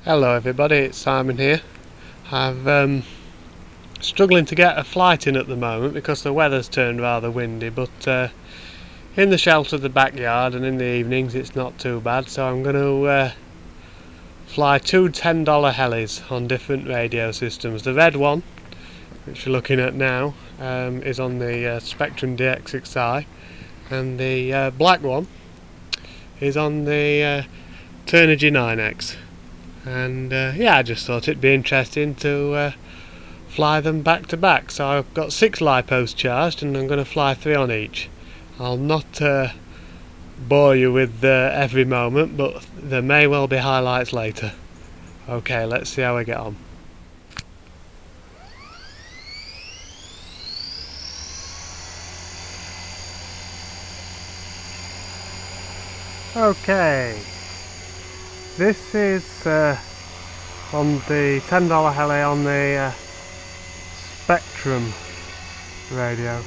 Hello everybody, it's Simon here. I've struggling to get a flight in at the moment because the weather's turned rather windy, but in the shelter of the backyard and in the evenings it's not too bad, so I'm going to fly two $10 helis on different radio systems. The red one, which you're looking at now, is on the Spektrum DX6i, and the black one is on the Turnigy 9X. And yeah, I just thought it'd be interesting to fly them back to back. So I've got 6 lipos charged and I'm going to fly 3 on each. I'll not bore you with every moment, but there may well be highlights later. Okay, let's see how we get on. Okay, this is on the $10 heli on the Spektrum radio.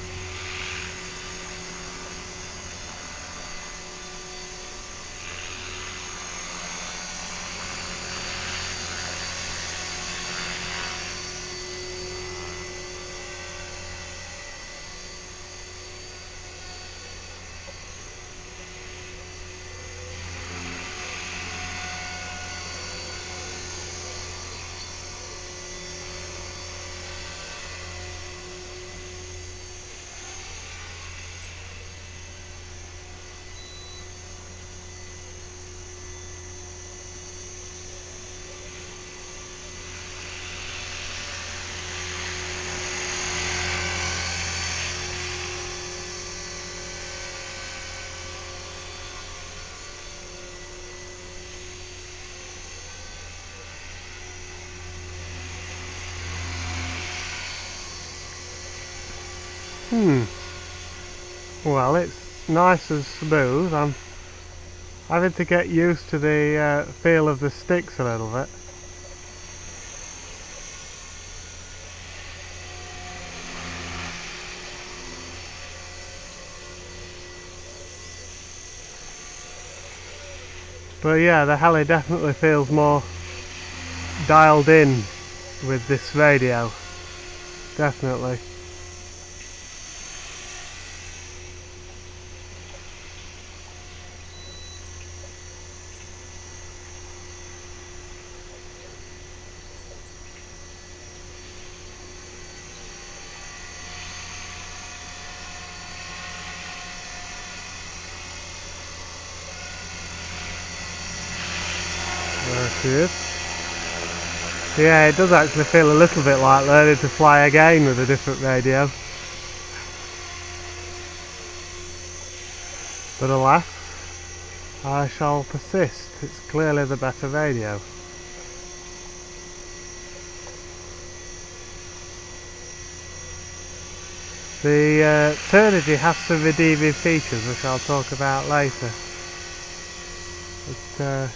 Well, it's nice and smooth. I'm having to get used to the feel of the sticks a little bit. But yeah, the heli definitely feels more dialed in with this radio. Definitely. There she is. Yeah, it does actually feel a little bit like learning to fly again with a different radio. But alas, I shall persist. It's clearly the better radio. The Turnigy has some redeeming features which I'll talk about later. But,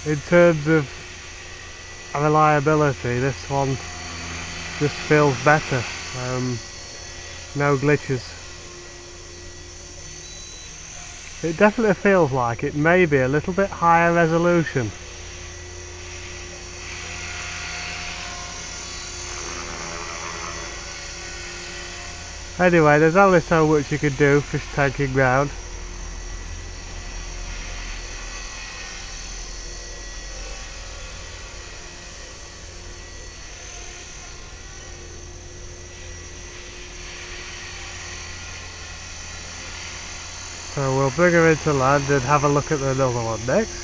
in terms of reliability, this one just feels better. No glitches. It definitely feels like it may be a little bit higher resolution. Anyway, there's only so much you can do fish tanking round. So we'll bring her into land and have a look at another one next.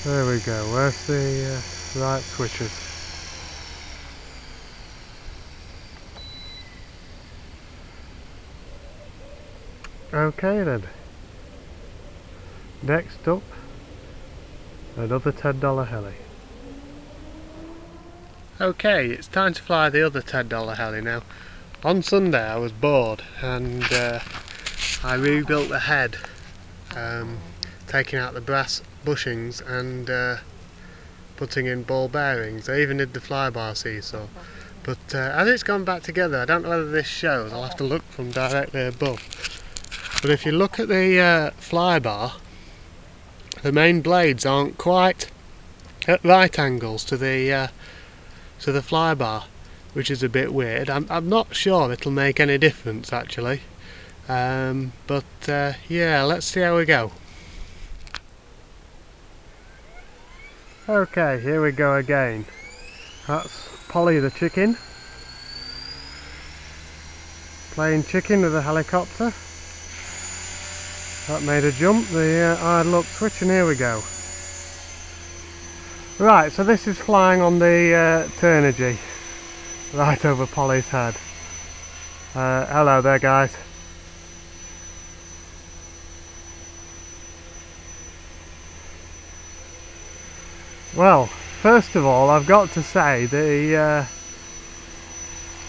There we go, where's the right switches? Okay then. Next up, another $10 heli. Okay, it's time to fly the other $10 heli now. On Sunday I was bored and I rebuilt the head taking out the brass bushings and putting in ball bearings. I even did the flybar seesaw. But as it's gone back together, I don't know whether this shows, I'll have to look from directly above. But if you look at the flybar, the main blades aren't quite at right angles to the flybar, which is a bit weird. I'm not sure it'll make any difference actually, but yeah, let's see how we go. Okay, here we go again. That's Polly the chicken, playing chicken with a helicopter. That made a jump, the idle look switch, and here we go. Right, so this is flying on the Turnigy, right over Polly's head. Hello there guys. Well, first of all I've got to say the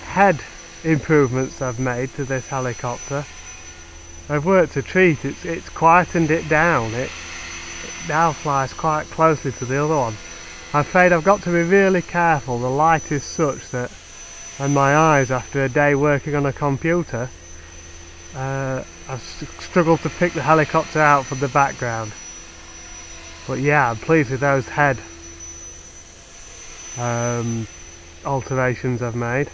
head improvements I've made to this helicopter, I've worked a treat. It's quietened it down. It now flies quite closely to the other one. I'm afraid I've got to be really careful. The light is such that, and my eyes after a day working on a computer, I've struggled to pick the helicopter out from the background. But yeah, I'm pleased with those head alterations I've made.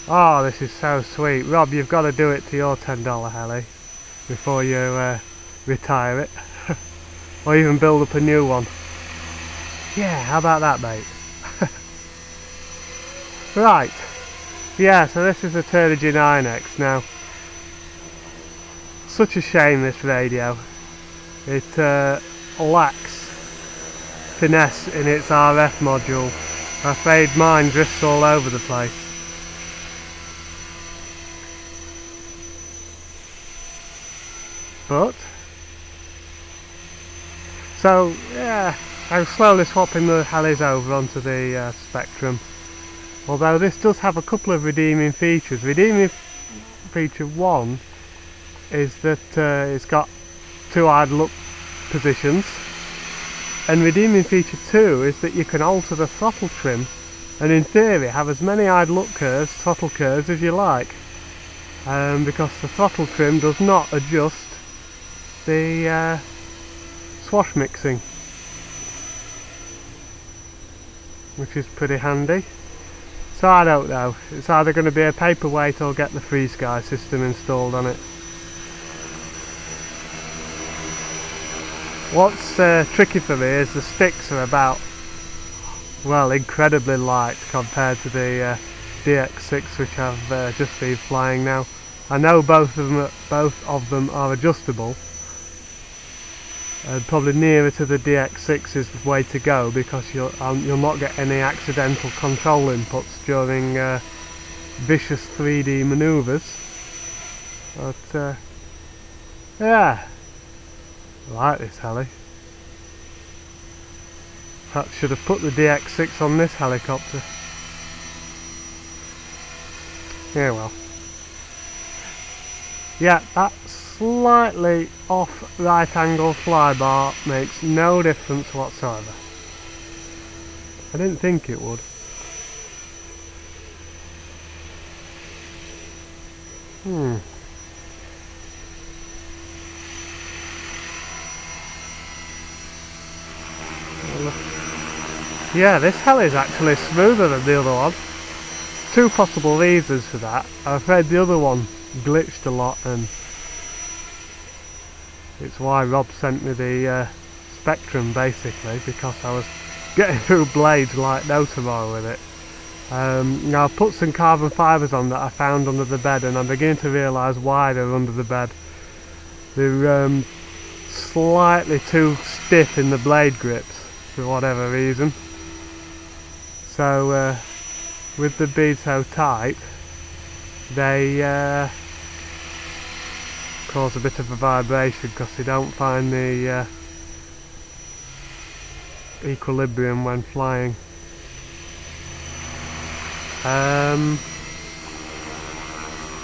Oh, this is so sweet. Rob, you've got to do it to your $10 heli before you retire it. Or even build up a new one. Yeah, how about that, mate? Right. Yeah, so this is a Turnigy 9X now. Such a shame, this radio. It lacks finesse in its RF module. I'm afraid mine drifts all over the place. But so yeah, I'm slowly swapping the helis over onto the Spektrum. Although this does have a couple of redeeming features. Redeeming feature 1 is that it's got 2 idle look positions, and redeeming feature 2 is that you can alter the throttle trim and in theory have as many idle look curves, throttle curves as you like, because the throttle trim does not adjust the swash mixing, which is pretty handy. So I don't know, it's either going to be a paperweight or get the Flysky system installed on it. What's tricky for me is the sticks are about, well, incredibly light compared to the DX6 which I've just been flying now. I know both of them are adjustable, and probably nearer to the DX6 is the way to go, because you'll not get any accidental control inputs during vicious 3D manoeuvres. But yeah, I like this heli. Perhaps should have put the DX6 on this helicopter. Yeah, well. Yeah, that slightly off right angle flybar makes no difference whatsoever. I didn't think it would. Yeah, this heli is actually smoother than the other one. 2 possible reasons for that. I'm afraid the other one glitched a lot, and it's why Rob sent me the Spektrum, basically, because I was getting through blades like no tomorrow with it. Now I've put some carbon fibres on that I found under the bed, and I'm beginning to realise why they're under the bed. They're slightly too stiff in the blade grips for whatever reason. So with the bead so tight, they cause a bit of a vibration because they don't find the equilibrium when flying.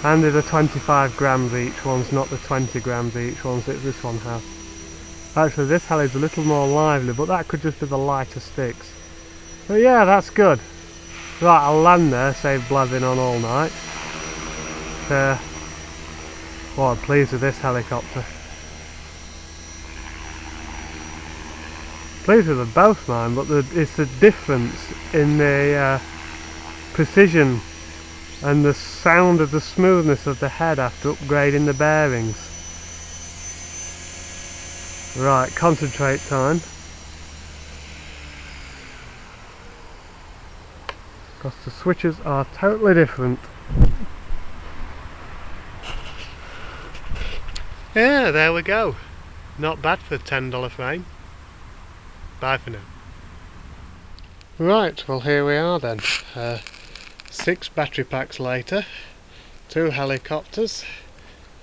And they're the 25 grams each ones, not the 20 grams each ones that this one has. Actually this heli's a little more lively, but that could just be the lighter sticks. But yeah, that's good. Right, I'll land there, save blathering on all night. Well, I'm pleased with this helicopter. Pleased with them both, man, but it's the difference in the precision and the sound of the smoothness of the head after upgrading the bearings. Right, concentrate time. Because the switches are totally different. Yeah, there we go. Not bad for a $10 frame. Bye for now. Right, well here we are then. 6 battery packs later, 2 helicopters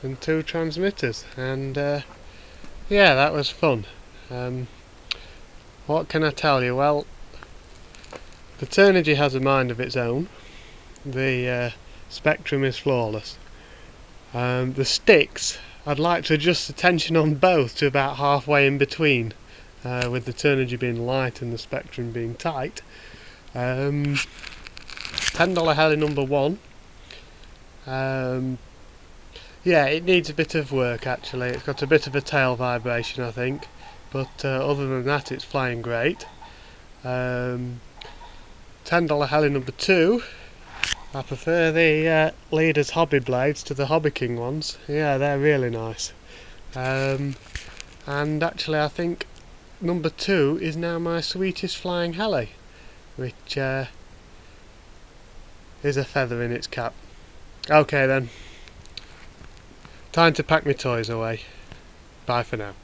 and 2 transmitters, and yeah, that was fun. What can I tell you? Well, the Turnigy has a mind of its own. The Spektrum is flawless. The sticks, I'd like to adjust the tension on both to about halfway in between, with the Turnigy being light and the Spektrum being tight. $10 heli number 1. Yeah, it needs a bit of work actually. It's got a bit of a tail vibration, I think, but other than that it's flying great. $10 heli number 2. I prefer the Leader's Hobby blades to the Hobby King ones. Yeah, they're really nice. And actually I think number 2 is now my sweetest flying heli, which is a feather in its cap. Okay then, time to pack my toys away. Bye for now.